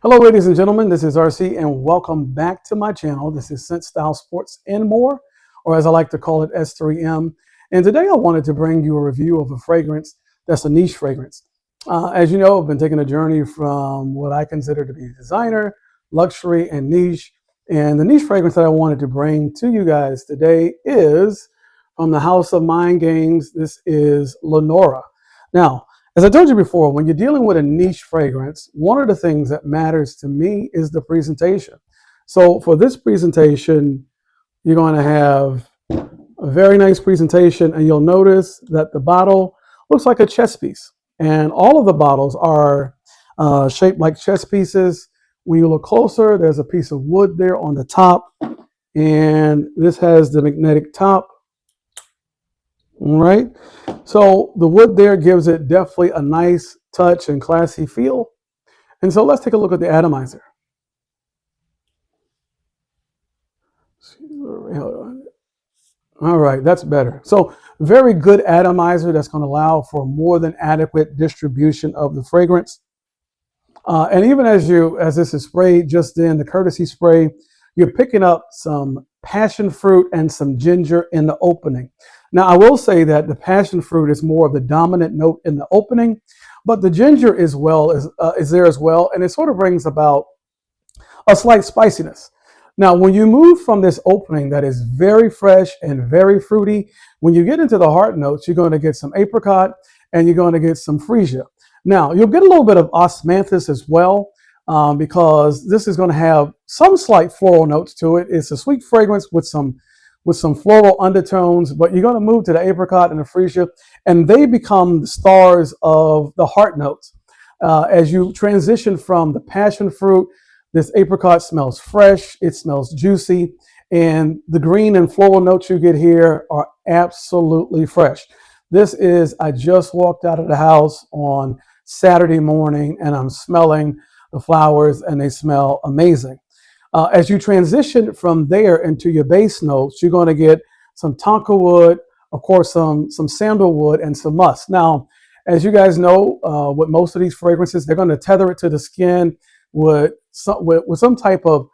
Hello, ladies and gentlemen. This is RC, and welcome back to my channel. This is Scent Style Sports and More, or as I like to call it, S3M. And today I wanted to bring you a review of a fragrance that's a niche fragrance. As you know, I've been taking a journey from what I consider to be designer, luxury, and niche. And the niche fragrance that I wanted to bring to you guys today is from the House of Mind Games. This is Linora. Now, as I told you before, when you're dealing with a niche fragrance, one of the things that matters to me is the presentation. So for this presentation, you're going to have a very nice presentation, and you'll notice that the bottle looks like a chess piece. And all of the bottles are shaped like chess pieces. When you look closer, there's a piece of wood there on the top, and this has the magnetic top. All right, so the wood there gives it definitely a nice touch and classy feel. And so let's take a look at the atomizer. All right, that's better. So very good atomizer that's going to allow for more than adequate distribution of the fragrance. And even as this is sprayed just in the courtesy spray, you're picking up some passion fruit and some ginger in the opening. Now, I will say that the passion fruit is more of the dominant note in the opening, but the ginger is there as well, and it sort of brings about a slight spiciness. Now, when you move from this opening that is very fresh and very fruity, when you get into the heart notes, you're going to get some apricot and you're going to get some freesia. Now, you'll get a little bit of osmanthus as well, because this is going to have some slight floral notes to it. It's a sweet fragrance with some floral undertones, but you're going to move to the apricot and the freesia, and they become the stars of the heart notes. As you transition from the passion fruit, this apricot smells fresh, it smells juicy, and the green and floral notes you get here are absolutely fresh. This is, I just walked out of the house on Saturday morning, and I'm smelling the flowers, and they smell amazing. As you transition from there into your base notes, you're going to get some tonka wood, of course, some sandalwood, and some musk. Now, as you guys know, with most of these fragrances, they're going to tether it to the skin with some type of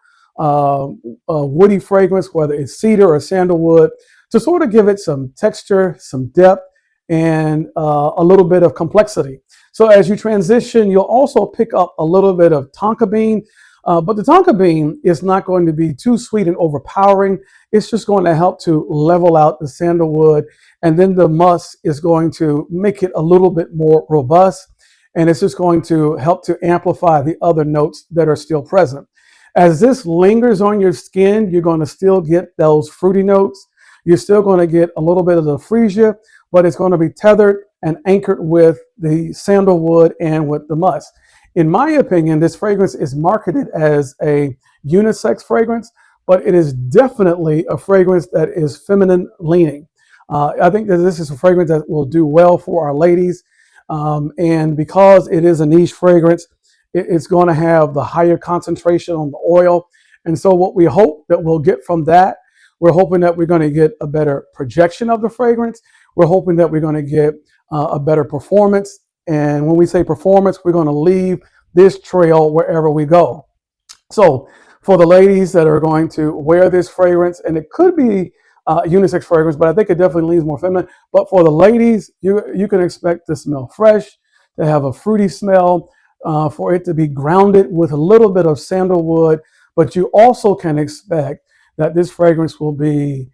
woody fragrance, whether it's cedar or sandalwood, to sort of give it some texture, some depth, and a little bit of complexity. So as you transition, you'll also pick up a little bit of tonka bean. But the tonka bean is not going to be too sweet and overpowering. It's just going to help to level out the sandalwood. And then the musk is going to make it a little bit more robust. And it's just going to help to amplify the other notes that are still present. As this lingers on your skin, you're going to still get those fruity notes. You're still going to get a little bit of the freesia, but it's going to be tethered and anchored with the sandalwood and with the musk. In my opinion, this fragrance is marketed as a unisex fragrance, but it is definitely a fragrance that is feminine leaning. I think that this is a fragrance that will do well for our ladies. And because it is a niche fragrance, it's going to have the higher concentration on the oil. And so what we hope that we'll get from that, we're hoping that we're going to get a better projection of the fragrance. We're hoping that we're going to get a better performance. And when we say performance, we're going to leave this trail wherever we go. So for the ladies that are going to wear this fragrance, and it could be a unisex fragrance, but I think it definitely leans more feminine. But for the ladies, you can expect to smell fresh, to have a fruity smell, for it to be grounded with a little bit of sandalwood. But you also can expect that this fragrance will be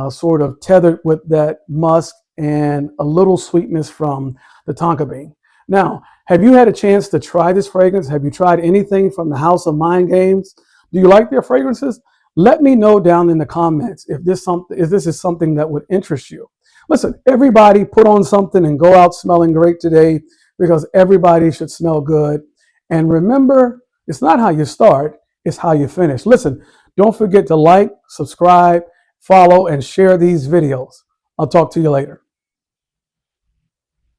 sort of tethered with that musk and a little sweetness from the tonka bean. Now, have you had a chance to try this fragrance? Have you tried anything from the House of Mind Games? Do you like their fragrances? Let me know down in the comments if this is something that would interest you. Listen, everybody put on something and go out smelling great today, because everybody should smell good. And remember, it's not how you start, it's how you finish. Listen, don't forget to like, subscribe, follow, and share these videos. I'll talk to you later.